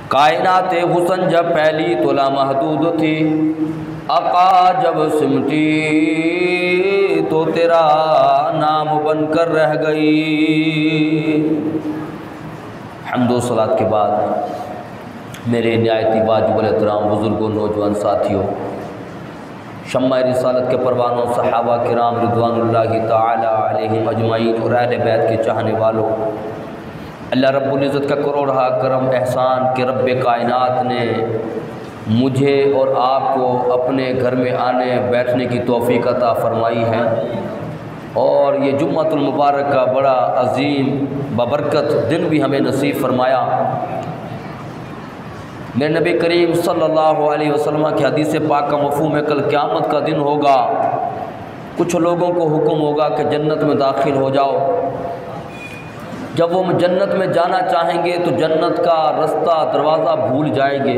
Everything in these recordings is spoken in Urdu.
کائنات حسن جب پھیلی تو لامحدود تھی، آقا جب سمٹی تو تیرا نام بن کر رہ گئی۔ حمد و صلات کے بعد میرے نہایت واجب الاحترام بزرگوں، نوجوان ساتھیوں، شمع رسالت کے پروانوں، صحابہ کرام رضوان اللہ تعالی علیہم اجمعین اور اہل بیت کے چاہنے والوں، اللہ رب العزت کا کروڑہا کرم احسان کہ رب کائنات نے مجھے اور آپ کو اپنے گھر میں آنے بیٹھنے کی توفیق عطا فرمائی ہے، اور یہ جمعۃ المبارک کا بڑا عظیم ببرکت دن بھی ہمیں نصیب فرمایا۔ میرے نبی کریم صلی اللہ علیہ وسلم کی حدیث پاک کا مفہوم ہے، کل قیامت کا دن ہوگا، کچھ لوگوں کو حکم ہوگا کہ جنت میں داخل ہو جاؤ۔ جب وہ جنت میں جانا چاہیں گے تو جنت کا رستہ دروازہ بھول جائیں گے۔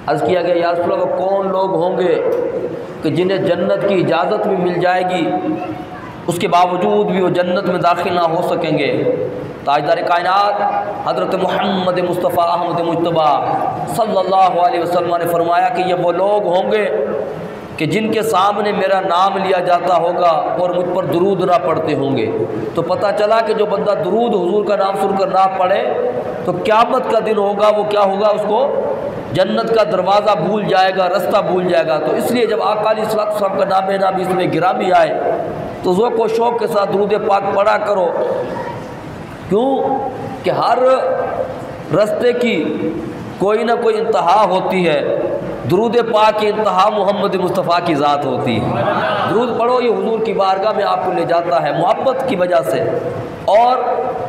عرض کیا گیا یا رسول اللہ وہ کون لوگ ہوں گے کہ جنہیں جنت کی اجازت بھی مل جائے گی، اس کے باوجود بھی وہ جنت میں داخل نہ ہو سکیں گے؟ تاجدار کائنات حضرت محمد مصطفیٰ احمد مجتبیٰ صلی اللہ علیہ وسلم نے فرمایا کہ یہ وہ لوگ ہوں گے کہ جن کے سامنے میرا نام لیا جاتا ہوگا اور مجھ پر درود نہ پڑھتے ہوں گے۔ تو پتہ چلا کہ جو بندہ درود حضور کا نام سن کر نہ پڑھے تو قیامت کا دن ہوگا، وہ کیا ہوگا؟ اس کو جنت کا دروازہ بھول جائے گا، رستہ بھول جائے گا۔ تو اس لیے جب آقا علیہ الصلوۃ والسلام کا نام نام اس میں گرامی آئے تو ذوق و شوق کے ساتھ درود پاک پڑھا کرو۔ کیوں کہ ہر رستے کی کوئی نہ کوئی انتہا ہوتی ہے، درود پاک کی انتہا محمد مصطفیٰ کی ذات ہوتی ہے۔ درود پڑھو، یہ حضور کی بارگاہ میں آپ کو لے جاتا ہے محبت کی وجہ سے۔ اور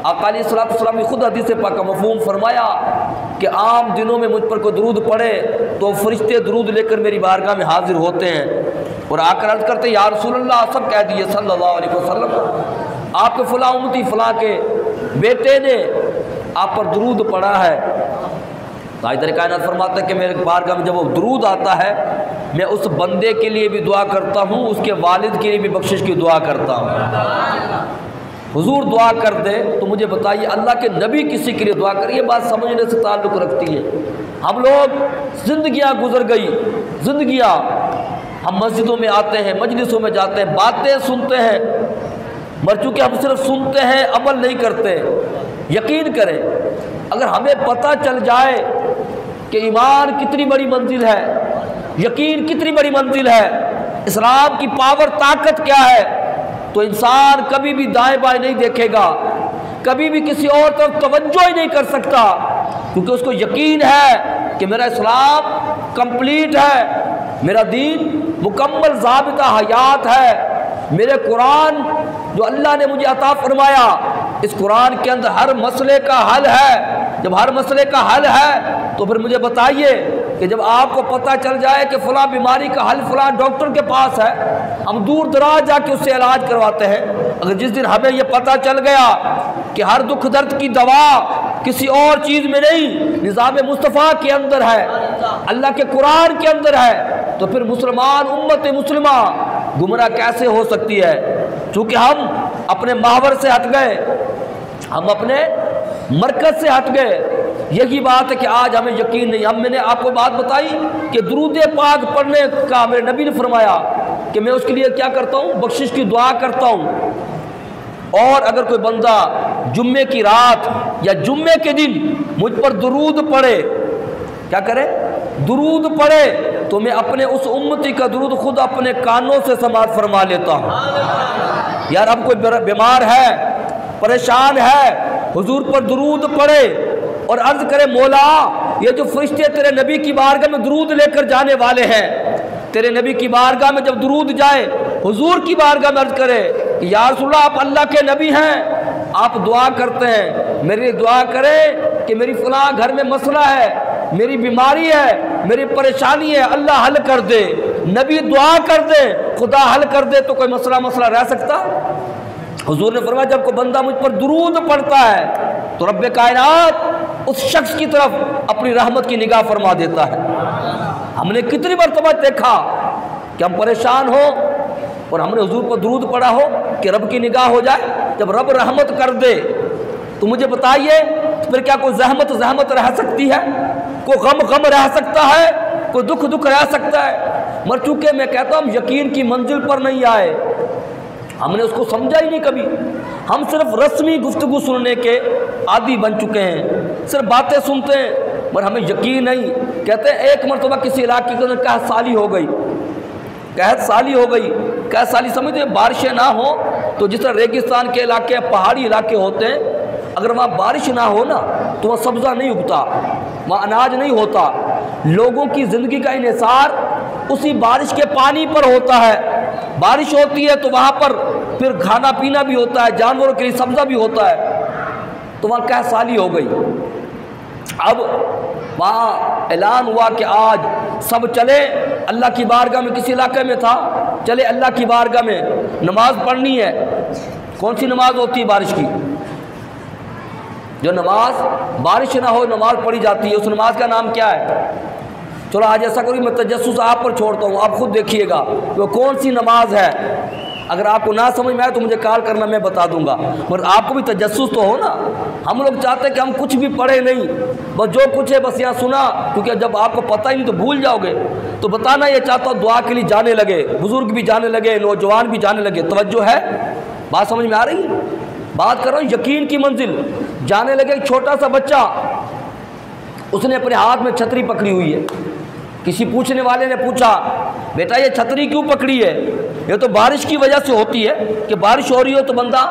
آقا علیہ الصلوۃ والسلام نے خود حدیث پاک کا مفہوم فرمایا کہ عام دنوں میں مجھ پر کوئی درود پڑھے تو فرشتے درود لے کر میری بارگاہ میں حاضر ہوتے ہیں اور آ کر عرض کرتے یا رسول اللہ، سب کہہ دیے صلی اللہ علیہ وسلم آپ کے فلاں امتی فلاں کے بیٹے نے آپ پر درود پڑھا ہے۔ تاجدار کائنات فرماتا ہے کہ میرے بارگاہ میں جب وہ درود آتا ہے میں اس بندے کے لیے بھی دعا کرتا ہوں، اس کے والد کے لیے بھی بخشش کی دعا کرتا ہوں۔ حضور دعا کر دے تو مجھے بتائیے اللہ کے نبی کسی کے لیے دعا کر، یہ بات سمجھنے سے تعلق رکھتی ہے۔ ہم لوگ زندگیاں گزر گئی، زندگیاں ہم مسجدوں میں آتے ہیں، مجلسوں میں جاتے ہیں، باتیں سنتے ہیں، مگر چونکہ ہم صرف سنتے ہیں عمل نہیں کرتے۔ یقین کریں اگر ہمیں پتہ چل جائے کہ ایمان کتنی بڑی منزل ہے، یقین کتنی بڑی منزل ہے، اسلام کی پاور طاقت کیا ہے، تو انسان کبھی بھی دائیں بائیں نہیں دیکھے گا، کبھی بھی کسی اور طرف توجہ ہی نہیں کر سکتا، کیونکہ اس کو یقین ہے کہ میرا اسلام کمپلیٹ ہے، میرا دین مکمل ضابطہ حیات ہے، میرے قرآن جو اللہ نے مجھے عطا فرمایا اس قرآن کے اندر ہر مسئلے کا حل ہے۔ جب ہر مسئلے کا حل ہے تو پھر مجھے بتائیے کہ جب آپ کو پتہ چل جائے کہ فلاں بیماری کا حل فلاں ڈاکٹر کے پاس ہے، ہم دور دراز جا کے اس سے علاج کرواتے ہیں۔ اگر جس دن ہمیں یہ پتہ چل گیا کہ ہر دکھ درد کی دوا کسی اور چیز میں نہیں، نظام مصطفیٰ کے اندر ہے، اللہ کے قرآن کے اندر ہے، تو پھر مسلمان امت مسلمہ گمراہ کیسے ہو سکتی ہے؟ چونکہ ہم اپنے محور سے ہٹ گئے، ہم اپنے مرکز سے ہٹ گئے۔ یہی بات ہے کہ آج ہمیں یقین نہیں۔ میں نے آپ کو بات بتائی کہ درود پاک پڑھنے کا میرے نبی نے فرمایا کہ میں اس کے لیے کیا کرتا ہوں؟ بخشش کی دعا کرتا ہوں۔ اور اگر کوئی بندہ جمعے کی رات یا جمعے کے دن مجھ پر درود پڑھے، کیا کرے؟ درود پڑھے، تو میں اپنے اس امتی کا درود خود اپنے کانوں سے سماعت فرما لیتا ہوں۔ یار اب کوئی بیمار ہے، پریشان ہے، حضور پر درود پڑھے اور عرض کرے مولا یہ جو فرشتے تیرے نبی کی بارگاہ میں درود لے کر جانے والے ہیں، تیرے نبی کی بارگاہ میں جب درود جائے، حضور کی بارگاہ میں عرض کرے کہ یا رسول اللہ آپ اللہ کے نبی ہیں، آپ دعا کرتے ہیں، میری دعا کرے کہ میری فلاں گھر میں مسئلہ ہے، میری بیماری ہے، میری پریشانی ہے، اللہ حل کر دے۔ نبی دعا کر دے، خدا حل کر دے تو کوئی مسئلہ رہ سکتا؟ حضور نے فرمایا جب کوئی بندہ مجھ پر درود پڑھتا ہے تو رب کائنات اس شخص کی طرف اپنی رحمت کی نگاہ فرما دیتا ہے۔ ہم نے کتنی مرتبہ دیکھا کہ ہم پریشان ہو اور ہم نے حضور پر درود پڑھا ہو کہ رب کی نگاہ ہو جائے۔ جب رب رحمت کر دے تو مجھے بتائیے پھر کیا کوئی زحمت رہ سکتی ہے؟ کوئی غم رہ سکتا ہے؟ کوئی دکھ رہ سکتا ہے؟ مگر چونکہ میں کہتا ہوں ہم یقین کی منزل پر نہیں آئے، ہم نے اس کو سمجھا ہی نہیں کبھی، ہم صرف رسمی گفتگو سننے کے عادی بن چکے ہیں، صرف باتیں سنتے ہیں مگر ہمیں یقین نہیں۔ کہتے ہیں ایک مرتبہ کسی علاقے کے اندر قحط سالی ہو گئی، قحط سالی سمجھتے ہیں بارشیں نہ ہوں تو جس طرح ریگستان کے علاقے پہاڑی علاقے ہوتے ہیں، اگر وہاں بارش نہ ہو نا تو وہاں سبزہ نہیں اگتا، وہاں اناج نہیں ہوتا، لوگوں کی زندگی کا انحصار اسی بارش کے پانی پر ہوتا ہے، بارش ہوتی ہے تو وہاں پر پھر کھانا پینا بھی ہوتا ہے، جانوروں کے لیے سبزہ بھی ہوتا ہے، تو وہاں قحط سالی ہو گئی۔ اب وہاں اعلان ہوا کہ آج سب چلے اللہ کی بارگاہ میں، کسی علاقے میں تھا، چلے اللہ کی بارگاہ میں نماز پڑھنی ہے۔ کون سی نماز ہوتی ہے بارش کی؟ جو نماز بارش نہ ہو نماز پڑھی جاتی ہے، اس نماز کا نام کیا ہے؟ چلو آج ایسا کروں میں تجسس آپ پر چھوڑتا ہوں، آپ خود دیکھیے گا وہ کون سی نماز ہے۔ اگر آپ کو نہ سمجھ میں آئے تو مجھے کال کرنا، میں بتا دوں گا، مگر آپ کو بھی تجسس تو ہو نا۔ ہم لوگ چاہتے ہیں کہ ہم کچھ بھی پڑھے نہیں، بس جو کچھ ہے بس یہاں سنا، کیونکہ جب آپ کو پتہ ہی نہیں تو بھول جاؤ گے۔ تو بتانا یہ چاہتا ہوں دعا کے لیے جانے لگے، بزرگ بھی جانے لگے، نوجوان بھی جانے لگے۔ توجہ ہے؟ بات سمجھ میں آ رہی ہے؟ بات کر رہا ہوں یقین کی منزل۔ جانے لگے، ایک چھوٹا سا بچہ، اس نے اپنے ہاتھ میں چھتری پکڑی ہوئی ہے۔ کسی پوچھنے والے نے پوچھا بیٹا یہ چھتری کیوں پکڑی ہے؟ یہ تو بارش کی وجہ سے ہوتی ہے کہ بارش ہو رہی ہو تو بندہ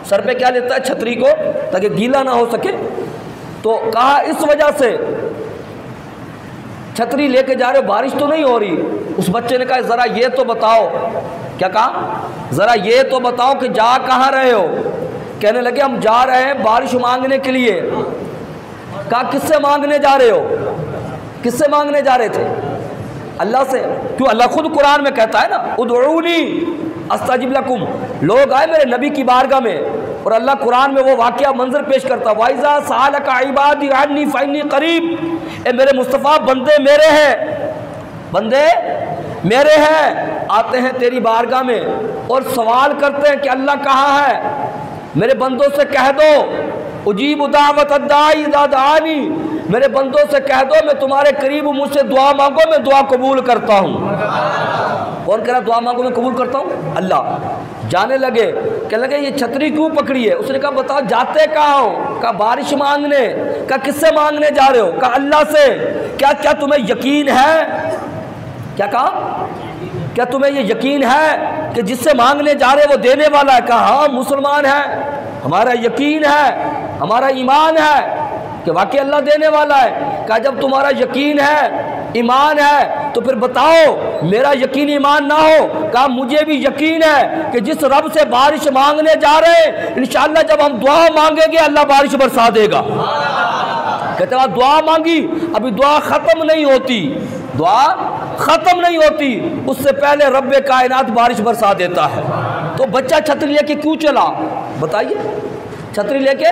سر پہ کیا لیتا ہے؟ چھتری کو، تاکہ گیلا نہ ہو سکے۔ تو کہا اس وجہ سے چھتری لے کے جا رہے ہو، بارش تو نہیں ہو رہی۔ اس بچے نے کہا ذرا یہ تو بتاؤ، کیا کہا؟ ذرا یہ تو بتاؤ کہ جا کہاں رہے ہو؟ کہنے لگے ہم جا رہے ہیں بارش مانگنے کے لیے۔ کہا کس سے مانگنے جا رہے ہو؟ کس سے مانگنے جا رہے تھے؟ اللہ سے۔ کیوں؟ اللہ خود قرآن میں کہتا ہے نا ادعونی استجب لکم، لوگ آئے میرے نبی کی بارگاہ میں، اور اللہ قرآن میں وہ واقعہ منظر پیش کرتا وَإِذَا سَأَلَكَ عِبَادِي عَنِّي فَإِنِّي قَرِيب، اے میرے مصطفیٰ بندے میرے ہیں، بندے میرے ہیں، آتے ہیں تیری بارگاہ میں اور سوال کرتے ہیں کہ اللہ کہاں ہے؟ میرے بندوں سے کہہ دو اجیب دعوت الداعی اذا دعانی، میرے بندوں سے کہہ دو میں تمہارے قریب ہوں، مجھ سے دعا مانگو میں دعا قبول کرتا ہوں۔ کون کہہ رہا دعا مانگو میں قبول کرتا ہوں؟ اللہ۔ جانے لگے، کہنے لگے یہ چھتری کیوں پکڑی ہے؟ اس نے کہا بتاؤ جاتے کہاں ہو؟ کہا بارش مانگنے۔ کہا کس سے مانگنے جا رہے ہو؟ کہا اللہ سے۔ کیا تمہیں یقین ہے؟ کیا کہا؟ کیا تمہیں یہ یقین ہے کہ جس سے مانگنے جا رہے وہ دینے والا ہے؟ کہا ہاں مسلمان ہے، ہمارا یقین ہے، ہمارا ایمان ہے کہ واقعی اللہ دینے والا ہے۔ کہا جب تمہارا یقین ہے، ایمان ہے، تو پھر بتاؤ میرا یقین ایمان نہ ہو؟ کہا مجھے بھی یقین ہے کہ جس رب سے بارش مانگنے جا رہے ہیں انشاءاللہ جب ہم دعا مانگیں گے اللہ بارش برسا دے گا۔ کہتے ہیں دعا مانگی، ابھی دعا ختم نہیں ہوتی، دعا ختم نہیں ہوتی، اس سے پہلے رب کائنات بارش برسا دیتا ہے۔ تو بچہ چھتری لے کے کیوں چلا؟ بتائیے چھتری لے کے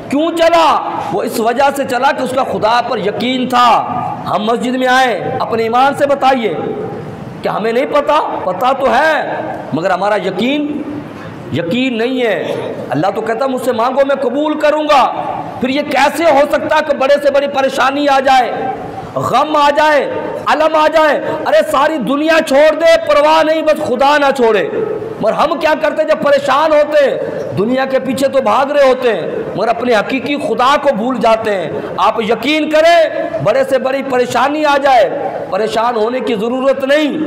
کیوں چلا؟ وہ اس وجہ سے چلا کہ اس کا خدا پر یقین تھا۔ ہم مسجد میں آئے، اپنے ایمان سے بتائیے کہ ہمیں نہیں پتا، پتا تو ہے مگر ہمارا یقین نہیں ہے۔ اللہ تو کہتا مجھ سے مانگو میں قبول کروں گا۔ پھر یہ کیسے ہو سکتا کہ بڑے سے بڑی پریشانی آ جائے، غم آ جائے، علم آ جائے، ارے ساری دنیا چھوڑ دے پرواہ نہیں بس خدا نہ چھوڑے۔ مگر ہم کیا کرتے جب پریشان ہوتے ہیں دنیا کے پیچھے تو بھاگ رہے ہوتے ہیں مگر اپنے حقیقی خدا کو بھول جاتے ہیں۔ آپ یقین کریں بڑے سے بڑی پریشانی آ جائے، پریشان ہونے کی ضرورت نہیں،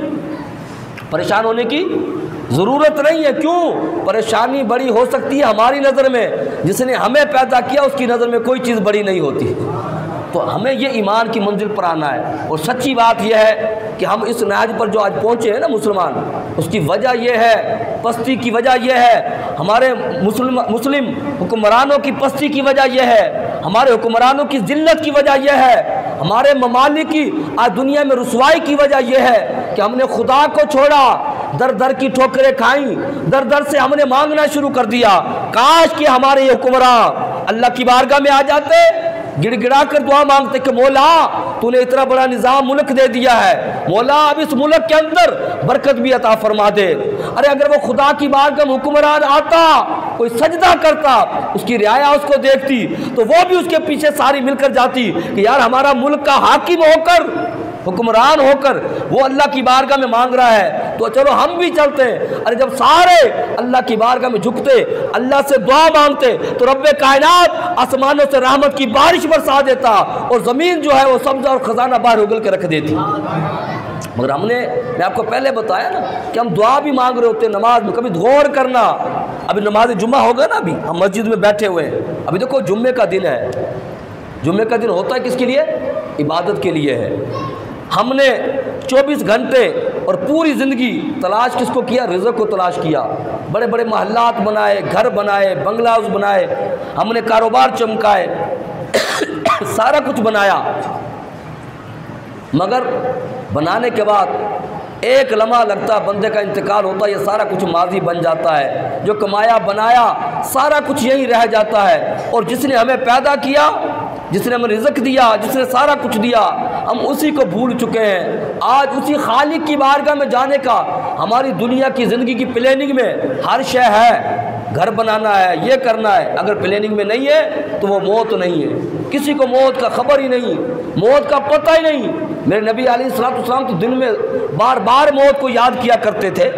پریشان ہونے کی ضرورت نہیں ہے۔ کیوں؟ پریشانی بڑی ہو سکتی ہے ہماری نظر میں، جس نے ہمیں پیدا کیا اس کی نظر میں کوئی چیز بڑی نہیں ہوتی۔ تو ہمیں یہ ایمان کی منزل پر آنا ہے۔ اور سچی بات یہ ہے کہ ہم اس نہج پر جو آج پہنچے ہیں نا مسلمان، اس کی وجہ یہ ہے، پستی کی وجہ یہ ہے، ہمارے مسلم حکمرانوں کی پستی کی وجہ یہ ہے، ہمارے حکمرانوں کی ذلت کی وجہ یہ ہے، ہمارے ممالک کی آج دنیا میں رسوائی کی وجہ یہ ہے کہ ہم نے خدا کو چھوڑا، در در کی ٹھوکریں کھائیں، در در سے ہم نے مانگنا شروع کر دیا۔ کاش کہ ہمارے یہ حکمران اللہ کی بارگاہ میں آ جاتے، گڑ گڑا کر دعا مانگتے کہ مولا تو نے اتنا بڑا نظام ملک دے دیا ہے، مولا اب اس ملک کے اندر برکت بھی عطا فرما دے۔ ارے اگر وہ خدا کی بارگاہ میں حکمران آتا، کوئی سجدہ کرتا، اس کی رعایا اس کو دیکھتی تو وہ بھی اس کے پیچھے ساری مل کر جاتی کہ یار ہمارا ملک کا حاکم ہو کر، حکمران ہو کر وہ اللہ کی بارگاہ میں مانگ رہا ہے تو چلو ہم بھی چلتے ہیں۔ ارے جب سارے اللہ کی بارگاہ میں جھکتے، اللہ سے دعا مانگتے تو رب کائنات آسمانوں سے رحمت کی بارش برسا دیتا اور زمین جو ہے وہ سبزہ اور خزانہ باہر اگل کے رکھ دیتی۔ مگر میں آپ کو پہلے بتایا نا کہ ہم دعا بھی مانگ رہے ہوتے ہیں نماز میں، کبھی غور کرنا۔ ابھی نماز جمعہ ہوگا نا، ابھی ہم مسجد میں بیٹھے ہوئے ہیں، ابھی دیکھو جمعے کا دن ہے، جمعے کا دن ہوتا ہے کس کے لیے؟ عبادت کے لیے ہے۔ ہم نے 24 گھنٹے اور پوری زندگی تلاش کس کو کیا؟ رزق کو تلاش کیا، بڑے بڑے محلات بنائے، گھر بنائے، بنگلہ ہاؤس بنائے، ہم نے کاروبار چمکائے، سارا کچھ بنایا، مگر بنانے کے بعد ایک لمحہ لگتا بندے کا انتقال ہوتا ہے، یہ سارا کچھ ماضی بن جاتا ہے، جو کمایا بنایا سارا کچھ یہی رہ جاتا ہے، اور جس نے ہمیں پیدا کیا، جس نے ہمیں رزق دیا، جس نے سارا کچھ دیا، ہم اسی کو بھول چکے ہیں۔ آج اسی خالق کی بارگاہ میں جانے کا ہماری دنیا کی زندگی کی پلاننگ میں ہر شے ہے، گھر بنانا ہے، یہ کرنا ہے، اگر پلاننگ میں نہیں ہے تو وہ موت نہیں ہے۔ کسی کو موت کا خبر ہی نہیں، موت کا پتہ ہی نہیں۔ میرے نبی علیہ الصلوۃ والسلام تو دن میں بار بار موت کو یاد کیا کرتے تھے،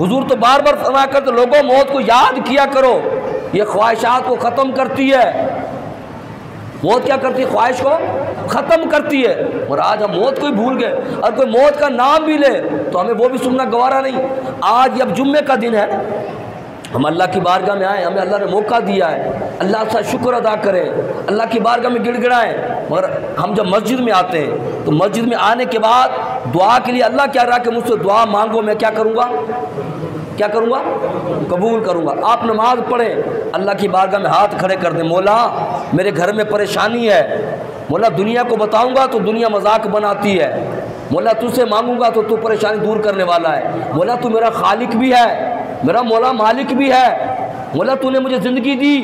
حضور تو بار بار فرمایا کرتے لوگوں موت کو یاد کیا کرو، یہ خواہشات کو ختم کرتی ہے۔ موت کیا کرتی ہے؟ خواہش کو ختم کرتی ہے۔ اور آج ہم موت کو ہی بھول گئے، اور کوئی موت کا نام بھی لے تو ہمیں وہ بھی سننا گوارا نہیں۔ آج اب جمعے کا دن ہے، ہم اللہ کی بارگاہ میں آئیں، ہمیں اللہ نے موقع دیا ہے، اللہ سے شکر ادا کریں، اللہ کی بارگاہ میں گڑ گڑائیں۔ مگر ہم جب مسجد میں آتے ہیں تو مسجد میں آنے کے بعد دعا کے لیے اللہ کیا رہا کہ مجھ سے دعا مانگو، میں کیا کروں گا؟ کیا کروں گا؟ قبول کروں گا۔ آپ نماز پڑھیں، اللہ کی بارگاہ میں ہاتھ کھڑے کر دیں، مولا میرے گھر میں پریشانی ہے، مولا دنیا کو بتاؤں گا تو دنیا مذاق بناتی ہے، مولا تجھ سے مانگوں گا تو تو پریشانی دور کرنے والا ہے، مولا تو میرا خالق بھی ہے، میرا مولا مالک بھی ہے، مولا تو نے مجھے زندگی دی،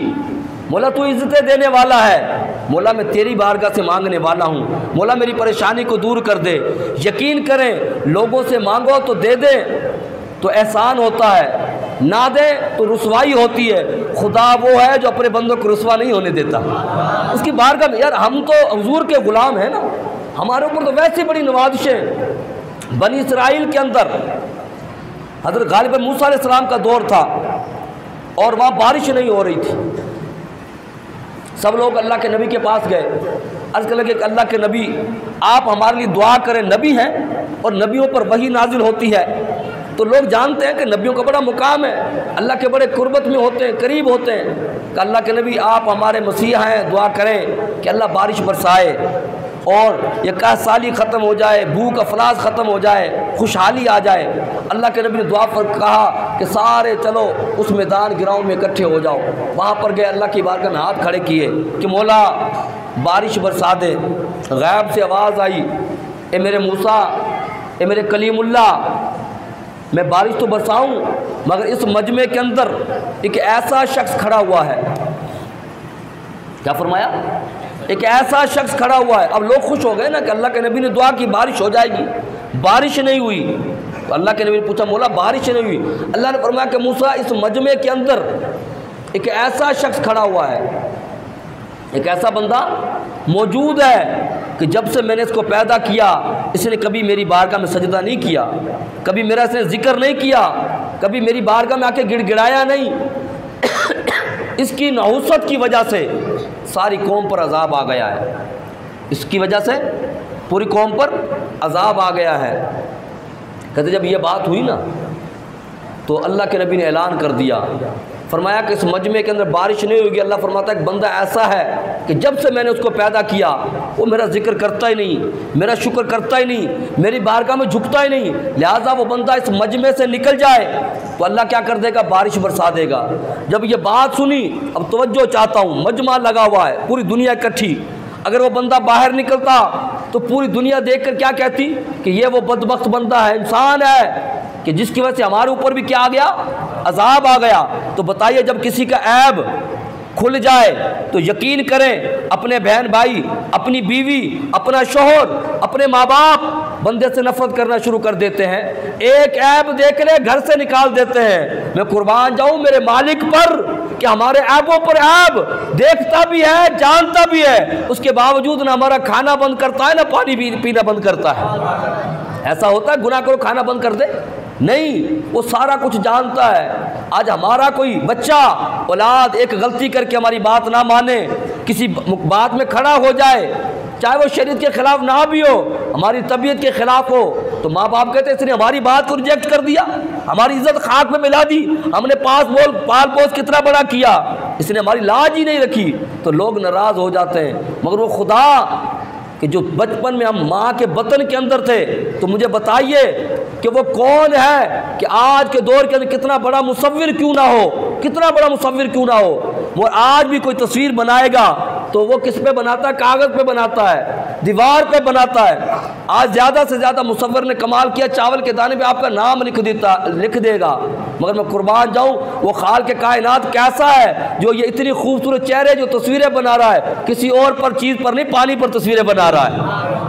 مولا تو عزتیں دینے والا ہے، مولا میں تیری بارگاہ سے مانگنے والا ہوں، مولا میری پریشانی کو دور کر دے۔ یقین کریں لوگوں سے مانگو تو دے دیں تو احسان ہوتا ہے، نہ دے تو رسوائی ہوتی ہے۔ خدا وہ ہے جو اپنے بندوں کو رسوا نہیں ہونے دیتا، اس کی بارگاہ میں۔ یار ہم تو حضور کے غلام ہیں نا، ہمارے اوپر تو ویسی بڑی نوازشیں۔ بنی اسرائیل کے اندر حضرت غالباً موسیٰ علیہ السلام کا دور تھا اور وہاں بارش نہیں ہو رہی تھی، سب لوگ اللہ کے نبی کے پاس گئے، عرض کرنے لگے کہ اللہ کے نبی آپ ہمارے لیے دعا کریں، نبی ہیں اور نبیوں پر وحی نازل ہوتی ہے، تو لوگ جانتے ہیں کہ نبیوں کا بڑا مقام ہے، اللہ کے بڑے قربت میں ہوتے ہیں، قریب ہوتے ہیں، کہ اللہ کے نبی آپ ہمارے مسیح ہیں، دعا کریں کہ اللہ بارش برسائے اور یہ قحط سالی ختم ہو جائے، بھوک افلاس ختم ہو جائے، خوشحالی آ جائے۔ اللہ کے نبی نے دعا پر کہا کہ سارے چلو اس میدان گراؤنڈ میں اکٹھے ہو جاؤ، وہاں پر گئے، اللہ کی بارگاہ میں ہاتھ کھڑے کیے کہ مولا بارش برسا دے۔ غیب سے آواز آئی، اے میرے موسیٰ، اے میرے کلیم اللہ، میں بارش تو برساؤں مگر اس مجمع کے اندر ایک ایسا شخص کھڑا ہوا ہے۔ کیا فرمایا؟ ایک ایسا شخص کھڑا ہوا ہے۔ اب لوگ خوش ہو گئے نا کہ اللہ کے نبی نے دعا کی بارش ہو جائے گی، بارش نہیں ہوئی، تو اللہ کے نبی نے پوچھا مولا بارش نہیں ہوئی؟ اللہ نے فرمایا کہ موسیٰ اس مجمع کے اندر ایک ایسا شخص کھڑا ہوا ہے، ایک ایسا بندہ موجود ہے کہ جب سے میں نے اس کو پیدا کیا اس نے کبھی میری بارگاہ میں سجدہ نہیں کیا، کبھی میرا اس نے ذکر نہیں کیا، کبھی میری بارگاہ میں آ کے گڑ گڑایا نہیں۔ اس کی نحوست کی وجہ سے ساری قوم پر عذاب آ گیا ہے، اس کی وجہ سے پوری قوم پر عذاب آ گیا ہے۔ کہتے جب یہ بات ہوئی نا تو اللہ کے نبی نے اعلان کر دیا، فرمایا کہ اس مجمع کے اندر بارش نہیں ہوگی۔ اللہ فرماتا ہے کہ بندہ ایسا ہے کہ جب سے میں نے اس کو پیدا کیا وہ میرا ذکر کرتا ہی نہیں، میرا شکر کرتا ہی نہیں، میری بارگاہ میں جھکتا ہی نہیں، لہٰذا وہ بندہ اس مجمع سے نکل جائے تو اللہ کیا کر دے گا؟ بارش برسا دے گا۔ جب یہ بات سنی، اب توجہ چاہتا ہوں، مجمع لگا ہوا ہے، پوری دنیا اکٹھی، اگر وہ بندہ باہر نکلتا تو پوری دنیا دیکھ کر کیا کہتی کہ یہ وہ بدبخت بندہ ہے، انسان ہے کہ جس کی وجہ سے ہمارے اوپر بھی کیا آ گیا؟ عذاب آ گیا۔ تو بتائیے جب کسی کا عیب کھل جائے تو یقین کریں اپنے بہن بھائی، اپنی بیوی، اپنا شوہر، اپنے ماں باپ بندے سے نفرت کرنا شروع کر دیتے ہیں۔ ایک عیب دیکھ لے گھر سے نکال دیتے ہیں۔ میں قربان جاؤں میرے مالک پر کہ کہ ہمارے عیبوں پر عیب دیکھتا بھی ہے، جانتا بھی ہے، اس کے باوجود نہ ہمارا کھانا بند کرتا ہے نہ پانی پینا بند کرتا ہے۔ ایسا ہوتا ہے گناہ کرو کھانا بند کر دے؟ نہیں، وہ سارا کچھ جانتا ہے۔ آج ہمارا کوئی بچہ اولاد ایک غلطی کر کے ہماری بات نہ مانے، کسی بات میں کھڑا ہو جائے، چاہے وہ شریعت کے خلاف نہ بھی ہو، ہماری طبیعت کے خلاف ہو، تو ماں باپ کہتے ہیں اس نے ہماری بات کو ریجیکٹ کر دیا، ہماری عزت خاک میں ملا دی، ہم نے پال پوس کتنا بڑا کیا، اس نے ہماری لاج ہی نہیں رکھی، تو لوگ ناراض ہو جاتے ہیں۔ مگر وہ خدا کہ جو بچپن میں ہم ماں کے بطن کے اندر تھے، تو مجھے بتائیے کہ وہ کون ہے کہ آج کے دور کے اندر کتنا بڑا مصور کیوں نہ ہو، کتنا بڑا مصور کیوں نہ ہو، وہ آج بھی کوئی تصویر بنائے گا تو وہ کس پہ بناتا ہے؟ کاغذ پہ بناتا ہے، دیوار پہ بناتا ہے۔ آج زیادہ سے زیادہ مصور نے کمال کیا، چاول کے دانے پہ آپ کا نام لکھ دے گا، مگر میں قربان جاؤں وہ خالق کائنات کیسا ہے جو یہ اتنی خوبصورت چہرے جو تصویریں بنا رہا ہے، کسی اور پر چیز پر نہیں، پانی پر تصویریں بنا رہا ہے۔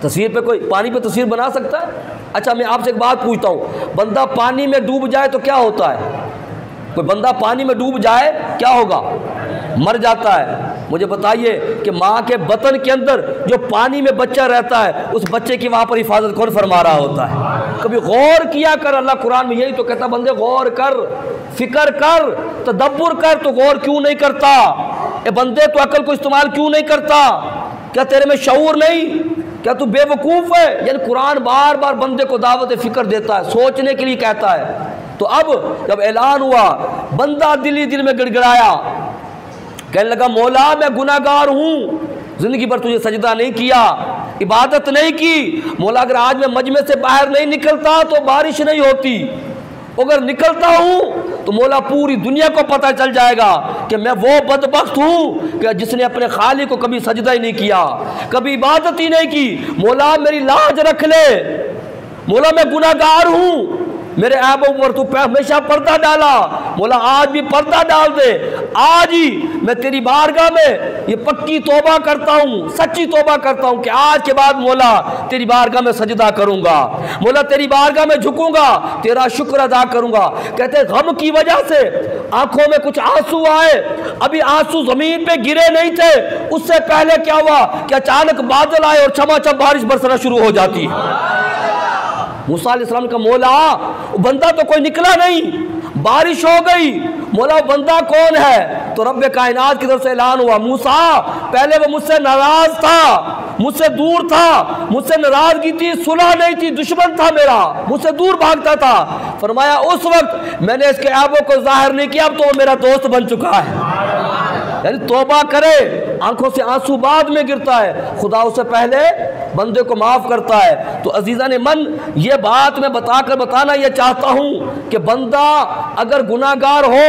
تصویر پہ کوئی پانی پہ تصویر بنا سکتا ہے؟ اچھا میں آپ سے ایک بات پوچھتا ہوں، بندہ پانی میں ڈوب جائے تو کیا ہوتا ہے؟ کوئی بندہ پانی میں ڈوب جائے کیا ہوگا؟ مر جاتا ہے۔ مجھے بتائیے کہ ماں کے بطن کے اندر جو پانی میں بچہ رہتا ہے، اس بچے کی وہاں پر حفاظت کون فرما رہا ہوتا ہے؟ کبھی غور کیا کر، اللہ قرآن میں یہی تو کہتا بندے غور کر، فکر کر، تدبر کر، تو غور کیوں نہیں کرتا؟ اے بندے تو عقل کو استعمال کیوں نہیں کرتا؟ کیا تیرے میں شعور نہیں؟ کیا تو بے وقوف ہے؟ یعنی قرآن بار بار بندے کو دعوت فکر دیتا ہے، سوچنے کے لیے کہتا ہے۔ تو اب جب اعلان ہوا، بندہ دل میں گڑ گڑایا، کہنے لگا مولا میں گناہ گار ہوں، زندگی بھر تجھے سجدہ نہیں کیا، عبادت نہیں کی، مولا اگر آج میں مجمع سے باہر نہیں نکلتا تو بارش نہیں ہوتی، اگر نکلتا ہوں تو مولا پوری دنیا کو پتہ چل جائے گا کہ میں وہ بدبخت ہوں کہ جس نے اپنے خالق کو کبھی سجدہ ہی نہیں کیا، کبھی عبادت ہی نہیں کی، مولا میری لاج رکھ لے، مولا میں گناہ گار ہوں، میرے عیبوں پر تو ہمیشہ پردہ ڈالا، مولا آج بھی پردہ ڈال دے، آج ہی میں تیری بارگاہ میں یہ پکی توبہ کرتا ہوں، سچی توبہ کرتا ہوں کہ آج کے بعد مولا تیری بارگاہ میں سجدہ کروں گا، مولا تیری بارگاہ میں جھکوں گا، تیرا شکر ادا کروں گا۔ کہتے ہیں غم کی وجہ سے آنکھوں میں کچھ آنسو آئے، ابھی آنسو زمین پہ گرے نہیں تھے، اس سے پہلے کیا ہوا کہ اچانک بادل آئے اور چھما بارش برسنا شروع ہو جاتی۔ موسیٰ علیہ السلام کا مولا بندہ تو کوئی نکلا نہیں، بارش ہو گئی، مولا بندہ کون ہے؟ تو رب کائنات کی طرف سے اعلان ہوا موسیٰ پہلے وہ مجھ سے ناراض تھا، مجھ سے دور تھا، مجھ سے ناراضگی تھی، صلح نہیں تھی، دشمن تھا میرا، مجھ سے دور بھاگتا تھا، فرمایا اس وقت میں نے اس کے عیبوں کو ظاہر نہیں کیا، اب تو وہ میرا دوست بن چکا ہے۔ یعنی توبہ کرے، آنکھوں سے آنسو بعد میں گرتا ہے، خدا اس سے پہلے بندے کو معاف کرتا ہے۔ تو عزیزان من، یہ بات میں بتانا یہ چاہتا ہوں کہ بندہ اگر گناہ گار ہو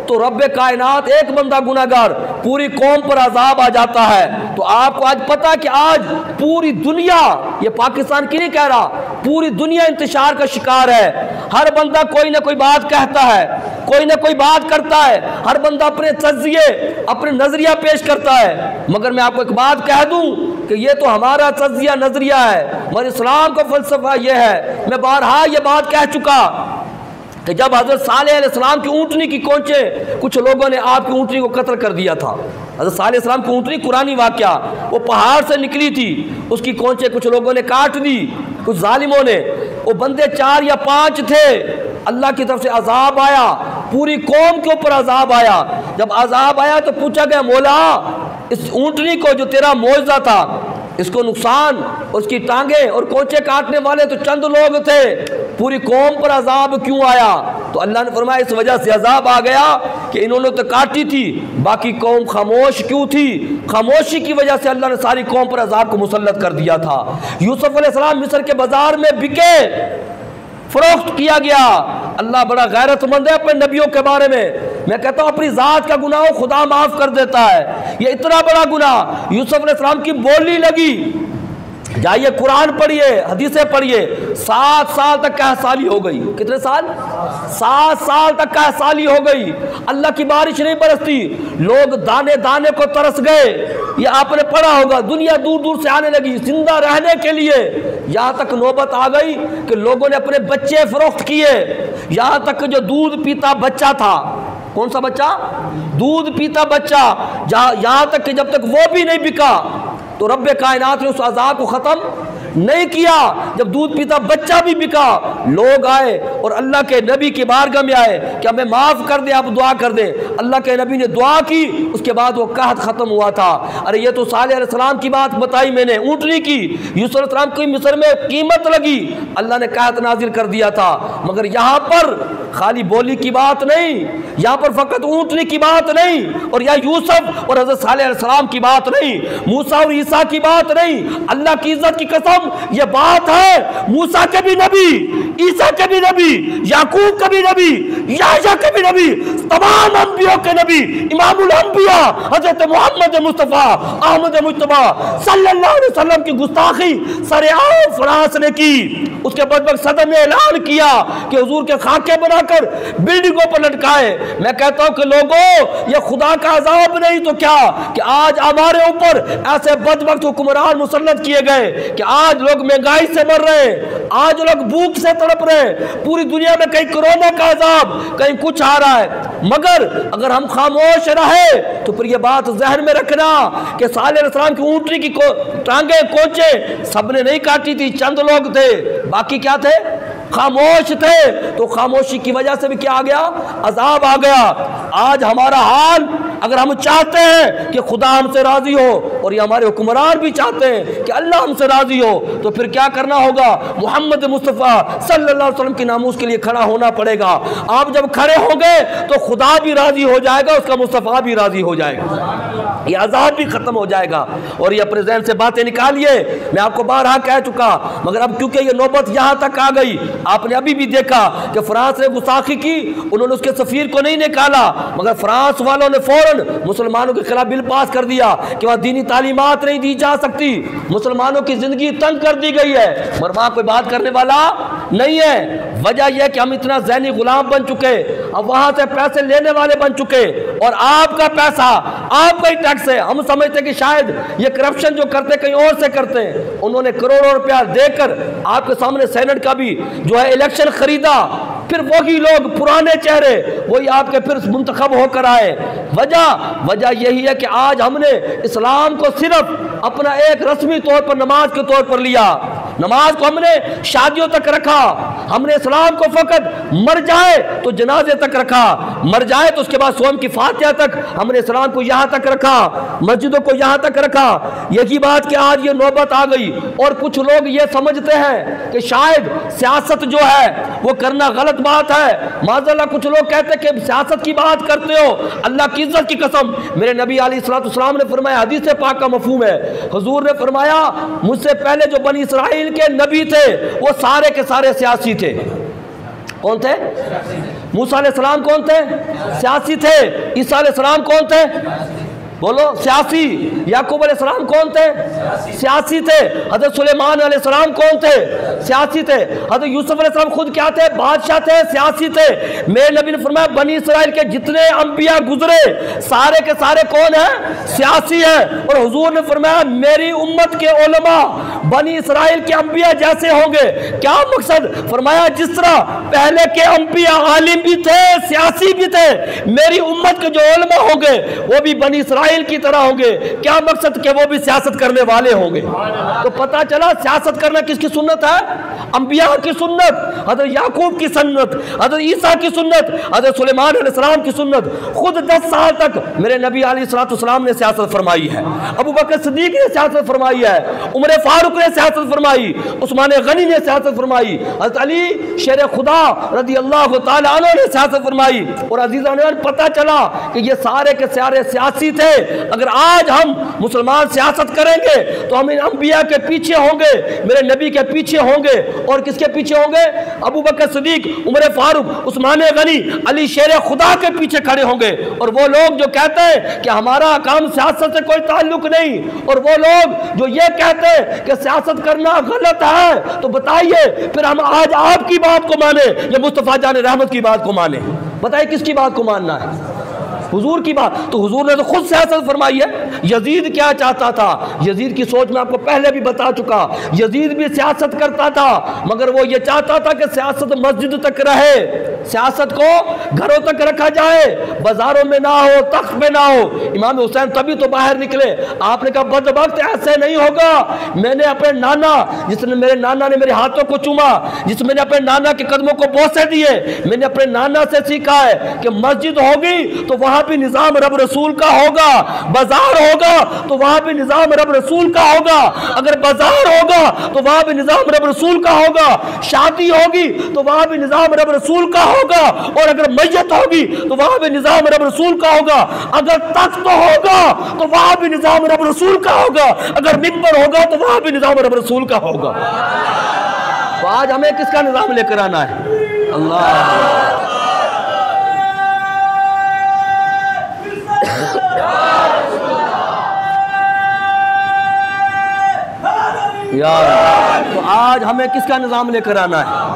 تو رب کائنات ایک بندہ گناہ گار پوری قوم پر عذاب آ جاتا ہے۔ تو آپ کو آج پتا کہ آج پوری دنیا، یہ پاکستان کی نہیں کہہ رہا، پوری دنیا انتشار کا شکار ہے، ہر بندہ کوئی نہ کوئی بات کہتا ہے، کوئی نہ کوئی بات کرتا ہے، ہر بندہ اپنے تجزیے اپنے نظریہ پیش کرتا ہے۔ مگر میں آپ کو ایک بات کہہ دوں کہ یہ تو ہمارا تجزیہ نظریہ ہے، مگر اسلام کا فلسفہ یہ ہے، میں بارہا یہ بات کہہ چکا کہ جب حضرت صالح علیہ السلام کی اونٹنی کی کونچے کچھ لوگوں نے آپ کی اونٹنی کو قتل کر دیا تھا، حضرت صالح علیہ السلام کی اونٹنی قرآنی واقعہ، وہ پہاڑ سے نکلی تھی، اس کی کونچے کچھ لوگوں نے کاٹ دی، کچھ ظالموں نے، وہ بندے 4 یا 5 تھے، اللہ کی طرف سے عذاب آیا، پوری قوم کے اوپر عذاب آیا۔ جب عذاب آیا تو پوچھا گیا مولا اس اونٹنی کو جو تیرا معجزہ تھا، اس کو نقصان، اس کی ٹانگیں اور کونچے کاٹنے والے تو چند لوگ تھے، پوری قوم پر عذاب کیوں آیا؟ تو اللہ نے فرمایا اس وجہ سے عذاب آ گیا کہ انہوں نے تو کاٹی تھی، باقی قوم خاموش کیوں تھی؟ خاموشی کی وجہ سے اللہ نے ساری قوم پر عذاب کو مسلط کر دیا تھا۔ یوسف علیہ السلام مصر کے بازار میں بکے، فروخت کیا گیا۔ اللہ بڑا غیرت مند ہے اپنے نبیوں کے بارے میں کہتا ہوں اپنی ذات کا گناہ خدا معاف کر دیتا ہے، یہ اتنا بڑا گناہ یوسف علیہ السلام کی بولی لگی، جائیے قرآن پڑھیے، حدیثیں پڑھیے، 7 سال تک قحط سالی ہو گئی۔ کتنے سال؟ 7 سال تک قحط سالی ہو گئی، اللہ کی بارش نہیں برستی، لوگ دانے دانے کو ترس گئے۔ یہ آپ نے پڑھا ہوگا، دنیا دور دور سے آنے لگی زندہ رہنے کے لیے، یہاں تک نوبت آ گئی کہ لوگوں نے اپنے بچے فروخت کیے، یہاں تک جو دودھ پیتا بچہ تھا کون سا بچہ؟ دودھ پیتا بچہ، یہاں تک کہ جب تک وہ بھی نہیں بکا تو رب کائنات نے اس عذاب کو ختم نہیں کیا۔ جب دودھ پیتا بچہ بھی بکا، لوگ آئے اور اللہ کے نبی کی بارگاہ میں آئے کہ ہمیں معاف کر دے، آپ دعا کر دیں۔ اللہ کے نبی نے دعا کی، اس کے بعد وہ قحط ختم ہوا تھا۔ ارے یہ تو صالح علیہ السلام کی بات بتائی میں نے، اونٹنی کی، یوسف علیہ السلام کی مصر میں قیمت لگی، اللہ نے قحط نازل کر دیا تھا۔ مگر یہاں پر خالی بولی کی بات نہیں، یہاں پر فقط اونٹنی کی بات نہیں، اور یا یوسف اور حضرت صالح علیہ السلام کی بات نہیں، موسیٰ اور عیسیٰ کی بات نہیں، اللہ کی عزت کی قسم یہ بات ہے موسیٰ کے بھی نبی، عیسیٰ کے بھی نبی، یعقوب کے بھی نبی، یحییٰ کے بھی نبی، تمام انبیاء کے نبی، امام الانبیاء حضرت محمد مصطفیٰ احمد مجتبیٰ صلی اللہ علیہ وسلم کی گستاخی سرعام فرانس نے کی۔ اس کے بعد صدر نے اعلان کیا کہ حضور کے خاکے بنا کر بلڈنگوں پر لٹکائے۔ میں کہتا ہوں کہ لوگوں یہ خدا کا عذاب نہیں تو کیا کہ آج ہمارے اوپر ایسے بدبخت حکمران مسلط کیے گئے کہ آج لوگ مہنگائی سے مر رہے ہیں، آج لوگ بھوک سے تڑپ رہے ہیں، پوری دنیا میں کہیں کورونا کا عذاب، کہیں کچھ آ رہا ہے۔ مگر اگر ہم خاموش رہے تو پھر یہ بات ذہن میں رکھنا کہ صالح علیہ السلام کی اونٹنی کی ٹانگیں کوچے سب نے نہیں کاٹی تھی، چند لوگ تھے، باقی کیا تھے؟ خاموش تھے۔ تو خاموشی کی وجہ سے بھی کیا آ گیا؟ عذاب آ گیا۔ آج ہمارا حال، اگر ہم چاہتے ہیں کہ خدا ہم سے راضی ہو اور یہ ہمارے حکمران بھی چاہتے ہیں کہ اللہ ہم سے راضی ہو، تو پھر کیا کرنا ہوگا؟ محمد مصطفیٰ صلی اللہ علیہ وسلم کی ناموس کے لیے کھڑا ہونا پڑے گا۔ آپ جب کھڑے ہوں گے تو خدا بھی راضی ہو جائے گا، اس کا مصطفیٰ بھی راضی ہو جائے گا، یہ عذاب بھی ختم ہو جائے گا۔ اور یہ اپنے ذہن سے باتیں نکالیے، میں آپ کو بارہا کہہ چکا، مگر اب کیونکہ یہ نوبت یہاں تک آ گئی، آپ نے ابھی بھی دیکھا کہ فرانس نے گستاخی کی، انہوں نے اس کے سفیر کو نہیں نکالا، مگر فرانس والوں نے فوراً مسلمانوں کے خلاف بل پاس کر دیا کہ وہاں دینی تعلیمات نہیں دی جا سکتی، مسلمانوں کی زندگی تنگ کر دی گئی ہے، مگر وہاں کوئی بات کرنے والا نہیں ہے۔ وجہ یہ کہ ہم اتنا ذہنی غلام بن چکے، اب وہاں سے پیسے لینے والے بن چکے، اور آپ کا پیسہ آپ کا ہی ٹیکس ہے۔ ہم سمجھتے کہ شاید یہ کرپشن جو کرتے کہیں اور سے کرتے ہیں، انہوں نے کروڑوں روپیہ دے کر آپ کے سامنے سینٹ کا بھی جو ہے الیکشن خریدا، پھر وہی لوگ پرانے چہرے وہی آپ کے پھر منتخب ہو کر آئے۔ وجہ یہی ہے کہ آج ہم نے اسلام کو صرف اپنا ایک رسمی طور پر نماز کے طور پر لیا، نماز کو ہم نے شادیوں تک رکھا، ہم نے اسلام کو فقط مر جائے تو جنازے تک رکھا، مر جائے تو اس کے بعد سوم کی فاتحہ تک ہم نے اسلام کو یہاں تک رکھا، مسجدوں کو یہاں تک رکھا۔ یہی بات کہ آج یہ نوبت آ گئی اور کچھ لوگ یہ سمجھتے ہیں کہ شاید سیاست جو ہے وہ کرنا غلط بات ہے۔ معاذ اللہ کچھ لوگ کہتے ہیں کہ سیاست کی بات کرتے ہو، اللہ کی عزت کی قسم میرے نبی علیہ السلام نے فرمایا، حدیث پاک کا مفہوم ہے، حضور نے فرمایا مجھ سے پہلے جو بنی اسرائیل کے نبی تھے وہ سارے کے سارے سیاسی تھے۔ کون تھے؟ موسیٰ علیہ السلام کون تھے؟ سیاسی تھے۔ عیسیٰ علیہ السلام کون تھے؟ بولو سیاسی۔ یعقوب علیہ السلام کون تھے؟ سیاسی تھے۔ حضرت سلیمان علیہ السلام کون تھے؟ سیاسی تھے۔ حضرت یوسف علیہ السلام خود کیا تھے؟ بادشاہ تھے، سیاسی تھے۔ میرے نبی نے فرمایا بنی اسرائیل کے جتنے انبیاء گزرے سارے کے سارے کون ہیں؟ سیاسی ہیں۔ اور حضور نے فرمایا میری امت کے علماء بنی اسرائیل کے انبیاء جیسے ہوں گے۔ کیا مقصد؟ فرمایا جس طرح پہلے کے انبیاء عالم بھی تھے، سیاسی بھی تھے، میری امت کے جو علماء ہوں گے وہ بھی بنی اسرائیل کی طرح ہوں گے۔ کیا مقصد؟ کہ وہ بھی سیاست کرنے والے ہوں گے۔ تو پتہ چلا سیاست کرنا کس کی سنت ہے؟ انبیاء کی سنت، حضرت یعقوب کی سنت، حضرت عیسیٰ کی سنت، حضرت سلیمان علیہ السلام کی سنت۔ خود 10 سال تک میرے نبی علیہ السلام نے سیاست فرمائی ہے، ابو بکر صدیق نے سیاست فرمائی ہے، عمر فاروق نے سیاست فرمائی، عثمان غنی نے سیاست فرمائی، حضرت علی شیر خدا رضی اللہ تعالیٰ عنہ نے سیاست فرمائی۔ اور عزیزان پتہ چلا کہ یہ سارے کے سارے سیاسی تھے۔ اگر آج ہم مسلمان سیاست کریں گے تو ہم ان انبیاء کے پیچھے ہوں گے، میرے نبی کے پیچھے ہوں گے، اور کس کے پیچھے ہوں گے؟ ابو بکر صدیق، عمر فاروق، عثمان غنی، علی شیر خدا کے پیچھے کھڑے ہوں گے۔ اور وہ لوگ جو کہتے ہیں کہ ہمارا کام سیاست سے کوئی تعلق نہیں، اور وہ لوگ جو یہ کہتے ہیں کہ سیاست کرنا غلط ہے، تو بتائیے پھر ہم آج آپ کی بات کو مانیں یا مصطفیٰ جان رحمت کی بات کو مانیں؟ بتائیے کس کی بات کو ماننا ہے؟ حضور کی بات۔ تو حضور نے تو خود سیاست فرمائی ہے۔ یزید کیا چاہتا تھا؟ یزید کی سوچ میں آپ کو پہلے بھی بتا چکا، یزید بھی سیاست کرتا تھا، مگر وہ یہ چاہتا تھا کہ سیاست مسجد تک رہے، سیاست کو گھروں تک رکھا جائے، بازاروں میں نہ ہو، تخت میں نہ ہو۔ امام حسین تبھی تو باہر نکلے، آپ نے کہا بدبخت ایسے نہیں ہوگا، میں نے اپنے نانا، جس نے میرے نانا نے میرے ہاتھوں کو چوما، جس میں نے اپنے نانا کے قدموں کو بوسے دیے، میں نے اپنے نانا سے سیکھا ہے کہ مسجد ہوگی تو وہاں بھی نظام رب رسول کا ہوگا، بازار ہوگا تو وہاں بھی نظام رب رسول کا ہوگا، اگر بازار ہوگا تو وہاں بھی نظام رب رسول کا ہوگا، شادی ہوگی تو وہاں بھی نظام رب رسول کا ہوگا، اور اگر میت ہوگی تو وہاں بھی نظام رب رسول کا ہوگا، اگر تخت ہوگا تو وہاں بھی نظام رب رسول کا ہوگا، اگر منبر ہوگا تو وہاں بھی نظام رب رسول کا ہوگا۔ تو آج ہمیں کس کا نظام لے کر آنا ہے؟ اللہ تو آج ہمیں کس کا نظام لے کر آنا ہے؟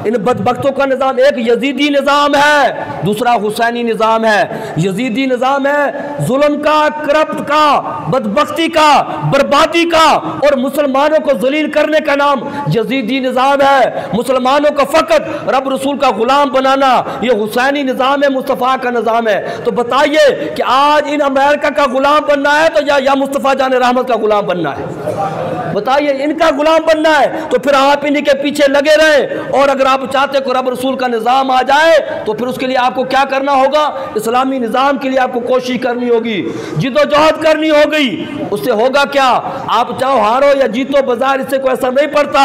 ان بدبختوں کا نظام ایک یزیدی نظام ہے، دوسرا حسینی نظام ہے۔ یزیدی نظام ہے ظلم کا، کرپٹ کا، بدبختی کا، بربادی کا، اور مسلمانوں کو ذلیل کرنے کا نام یزیدی نظام ہے۔ مسلمانوں کو فقط رب رسول کا غلام بنانا، یہ حسینی نظام ہے، مصطفیٰ کا نظام ہے۔ تو بتائیے کہ آج ان امریکہ کا غلام بننا ہے تو یا مصطفیٰ جان رحمت کا غلام بننا ہے؟ بتائیے، ان کا غلام بننا ہے تو پھر آپ انہی کے پیچھے لگے رہے، اور اگر آپ چاہتے کہ رب رسول کا نظام آ جائے تو پھر اس کے لیے آپ کو کیا کرنا ہوگا؟ اسلامی نظام کے لیے آپ کو کوشش کرنی ہوگی، جد و جہد کرنی ہوگی۔ اس سے ہوگا کیا؟ آپ چاہو ہارو یا جیتو، بظاہر اس سے کوئی اثر نہیں پڑتا،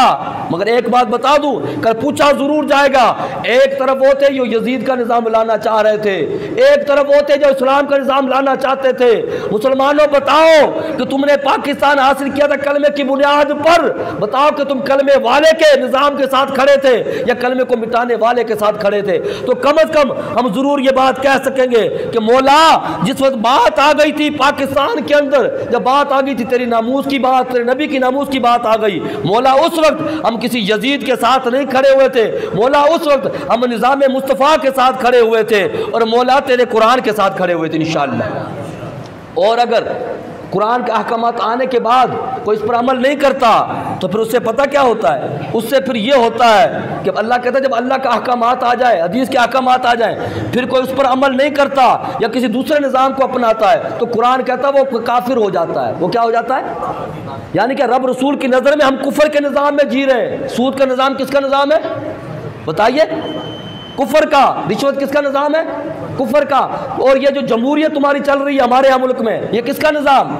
مگر ایک بات بتا دوں، کل پوچھا ضرور جائے گا۔ ایک طرف وہ تھے جو یزید کا نظام لانا چاہ رہے تھے، ایک طرف وہ تھے جو اسلام کا نظام لانا چاہتے تھے۔ مسلمانوں بتاؤ کہ تم نے پاکستان حاصل کیا تھا کلمے کی بنیاد پر، بتاؤ کہ تم کلمے والے کے نظام کے ساتھ کھڑے تھے یا کلمے کو مٹانے والے کے ساتھ کھڑے تھے؟ تو کم از کم ہم ضرور یہ بات کہہ سکیں گے کہ مولا، جس وقت بات آ گئی تھی پاکستان کے اندر، جب بات آ گئی تھی تیری ناموس کی بات، تیرے نبی کی ناموس کی بات آ گئی، مولا اس وقت ہم کسی یزید کے ساتھ نہیں کھڑے ہوئے تھے، مولا اس وقت ہم نظام مصطفیٰ کے ساتھ کھڑے ہوئے تھے، اور مولا تیرے قرآن کے ساتھ کھڑے ہوئے تھے انشاءاللہ۔ اور اگر قرآن کے احکامات آنے کے بعد کوئی اس پر عمل نہیں کرتا تو پھر اس سے پتہ کیا ہوتا ہے؟ اس سے پھر یہ ہوتا ہے کہ اللہ کہتا ہے جب اللہ کا احکامات آ جائے، حدیث کے احکامات آ جائیں، پھر کوئی اس پر عمل نہیں کرتا یا کسی دوسرے نظام کو اپناتا ہے تو قرآن کہتا ہے وہ کافر ہو جاتا ہے۔ وہ کیا ہو جاتا ہے؟ یعنی کہ رب رسول کی نظر میں ہم کفر کے نظام میں جی رہے ہیں۔ سود کا نظام کس کا نظام ہے؟ بتائیے۔ کفر کا۔ رشوت کس کا نظام ہے؟ کفر کا۔ اور یہ جو جمہوریت تمہاری چل رہی ہے ہمارے یہاں ملک میں، یہ کس کا نظام؟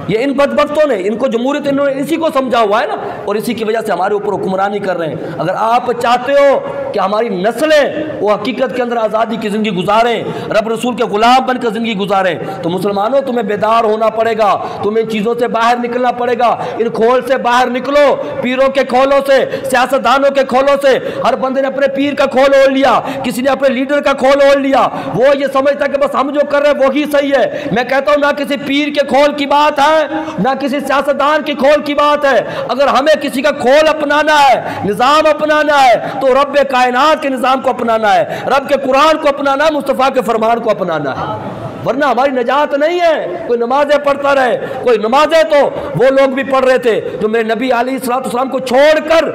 یہ ان بدبختوں نے، ان کو جمہوریت انہوں نے اسی کو سمجھا ہوا ہے نا، اور اسی کی وجہ سے ہمارے اوپر حکمرانی کر رہے ہیں۔ اگر آپ چاہتے ہو کہ ہماری نسلیں وہ حقیقت کے اندر آزادی کی زندگی گزاریں، رب رسول کے غلام بن کر زندگی گزاریں، تو مسلمانوں تمہیں بیدار ہونا پڑے گا، تمہیں ان چیزوں سے باہر نکلنا پڑے گا۔ ان کھول سے باہر نکلو، پیروں کے کھولوں سے، سیاستدانوں کے کھولوں سے۔ ہر بندے نے اپنے پیر کا کھول اوڑھ لیا، کسی نے اپنے لیڈر کا کھول اوڑھ لیا، وہ یہ سمجھتا ہے کہ بس ہم جو کر رہے ہیں وہی صحیح ہے۔ میں کہتا ہوں نہ کسی پیر کے کھول کی بات ہے، نہ کسی سیاستدان کی کھول کی بات ہے۔ اگر ہمیں کسی کا کھول اپنانا ہے، نظام اپنانا ہے، تو رب کائنات کے نظام کو اپنانا ہے، رب کے قرآن کو اپنانا ہے، مصطفیٰ کے فرمان کو اپنانا ہے، ورنہ ہماری نجات نہیں ہے۔ کوئی نمازیں پڑھتا رہے، کوئی نمازیں تو وہ لوگ بھی پڑھ رہے تھے جو میرے نبی علیہ السلام کو چھوڑ کر،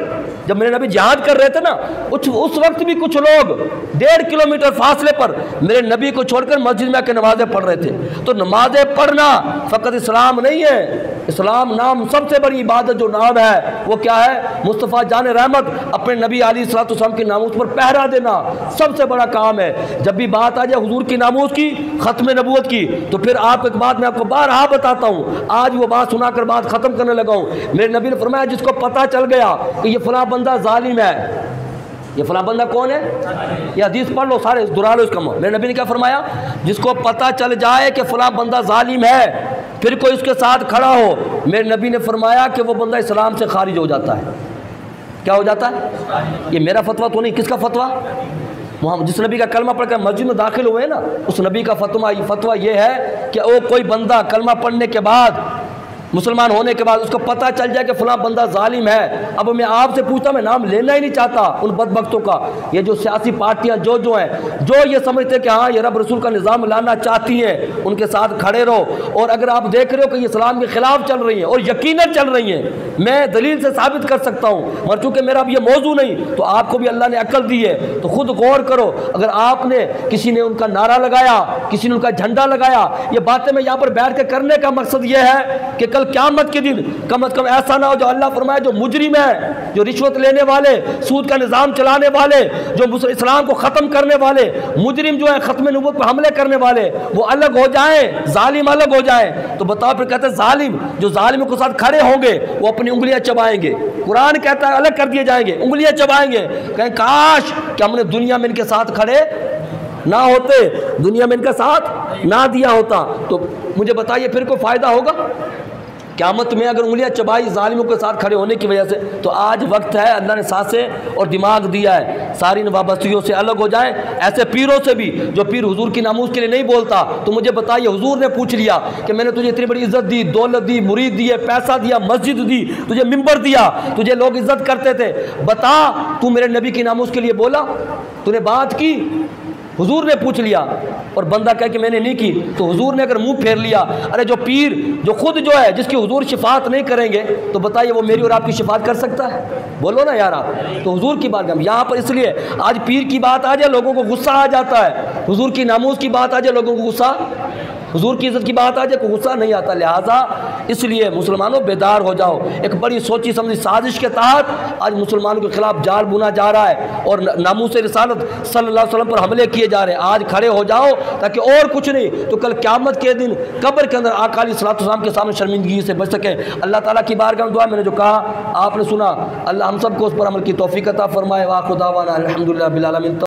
جب میرے نبی جہاد کر رہے تھے نا، اس وقت بھی کچھ لوگ 1.5 کلومیٹر فاصلے پر میرے نبی کو چھوڑ کر مسجد میں آ کے نمازیں پڑھ رہے تھے۔ تو نمازیں پڑھنا فقط اسلام نہیں ہے، اسلام نام سب سے بڑی عبادت جو نام ہے وہ کیا ہے؟ مصطفیٰ جان رحمت اپنے نبی علیہ السلام کی ناموس پر پہرا دینا سب سے بڑا کام ہے۔ جب بھی بات آ جائے حضور کی ناموس کی، ختم نبوت کی، تو پھر آپ ایک بات میں آپ کو بارہا بتاتا ہوں، آج وہ بات سنا کر بات ختم کرنے لگا ہوں۔ میرے نبی نے فرمایا جس کو پتہ چل گیا کہ یہ فلاں بندہ ظالم ہے، یہ فلاں بندہ کون ہے؟ یہ حدیث پڑھ لو سارے، دہرا لو اس کا۔ میرے نبی نے کیا فرمایا؟ جس کو پتہ چل جائے کہ فلاں بندہ ظالم ہے، پھر کوئی اس کے ساتھ کھڑا ہو، میرے نبی نے فرمایا کہ وہ بندہ اسلام سے خارج ہو جاتا ہے۔ کیا ہو جاتا ہے؟ یہ میرا فتویٰ تو نہیں، کس کا فتویٰ؟ محمد، جس نبی کا کلمہ پڑھ کر مسجد میں داخل ہوئے نا، اس نبی کا فتویٰ یہ ہے کہ وہ کوئی بندہ کلمہ پڑھنے کے بعد مسلمان ہونے کے بعد اس کو پتہ چل جائے کہ فلاں بندہ ظالم ہے، اب میں آپ سے پوچھتا، میں نام لینا ہی نہیں چاہتا ان بدبختوں کا، یہ جو سیاسی پارٹیاں جو ہیں جو یہ سمجھتے کہ ہاں یہ رب رسول کا نظام لانا چاہتی ہیں، ان کے ساتھ کھڑے رہو۔ اور اگر آپ دیکھ رہے ہو کہ یہ اسلام کے خلاف چل رہی ہیں اور یقیناً چل رہی ہیں، میں دلیل سے ثابت کر سکتا ہوں، مگر چونکہ میرا اب یہ موضوع نہیں تو آپ کو بھی اللہ نے عقل دی ہے تو خود غور کرو۔ اگر آپ نے کسی نے ان کا نعرہ لگایا، کسی نے ان کا جھنڈا لگایا، یہ باتیں میں یہاں پر بیٹھ کے کرنے کا مقصد یہ ہے کہ کل قیامت کے دن کم از کم ایسا نہ ہو جو اللہ فرمائے جو مجرم ہے، جو رشوت لینے والے، سود کا نظام چلانے والے، جو اسلام کو ختم کرنے والے مجرم جو ہیں، ختم نبوت پر حملے کرنے والے، وہ الگ ہو جائیں، ظالم الگ ہو جائیں۔ تو بتاؤ پھر کہتے ہیں ظالم جو ظالموں کے ساتھ کھڑے ہوں گے وہ اپنی انگلیاں چبائیں گے، قرآن کہتا ہے الگ کر دیے جائیں گے، انگلیاں چبائیں گے، کہیں کاش کہ ہم نے دنیا میں ان کے ساتھ کھڑے نہ ہوتے، دنیا میں ان کا ساتھ نہ دیا ہوتا۔ تو مجھے بتائیے پھر کوئی فائدہ ہوگا قیامت میں اگر انگلیاں چبائی ظالموں کے ساتھ کھڑے ہونے کی وجہ سے؟ تو آج وقت ہے، اللہ نے سانسیں اور دماغ دیا ہے، ساری ان وابستگیوں سے الگ ہو جائیں۔ ایسے پیروں سے بھی جو پیر حضور کی ناموس کے لیے نہیں بولتا، تو مجھے بتائیے حضور نے پوچھ لیا کہ میں نے تجھے اتنی بڑی عزت دی، دولت دی، مرید دیے، پیسہ دیا، مسجد دی، تجھے ممبر دیا، تجھے لوگ عزت کرتے تھے، بتا تو میرے نبی کی ناموس کے لیے بولا؟ تو نے بات کی؟ حضور نے پوچھ لیا اور بندہ کہے کہ میں نے نہیں کی، تو حضور نے اگر منہ پھیر لیا، ارے جو پیر جو خود جو ہے جس کی حضور شفاعت نہیں کریں گے، تو بتائیے وہ میری اور آپ کی شفاعت کر سکتا ہے؟ بولو نا یار آپ۔ تو حضور کی بات یہاں پر اس لیے آج پیر کی بات آ جائے لوگوں کو غصہ آ جاتا ہے، حضور کی ناموس کی بات آ جائے لوگوں کو غصہ، حضور کی عزت کی بات آ جائے کوئی غصہ نہیں آتا۔ لہٰذا اس لیے مسلمانوں بیدار ہو جاؤ۔ ایک بڑی سوچی سمجھی سازش کے تحت آج مسلمانوں کے خلاف جال بنا جا رہا ہے اور ناموس رسالت صلی اللہ علیہ وسلم پر حملے کیے جا رہے ہیں۔ آج کھڑے ہو جاؤ تاکہ اور کچھ نہیں تو کل قیامت کے دن قبر کے اندر آقا علیہ السلام کے سامنے شرمندگی سے بچ سکیں۔ اللہ تعالیٰ کی بارگاہ میں دعا، میں نے جو کہا آپ نے سنا، اللہ ہم سب کو اس پر عمل کی توفیق عطا فرمائے۔ وآخر دعوانا الحمدللہ رب العالمین۔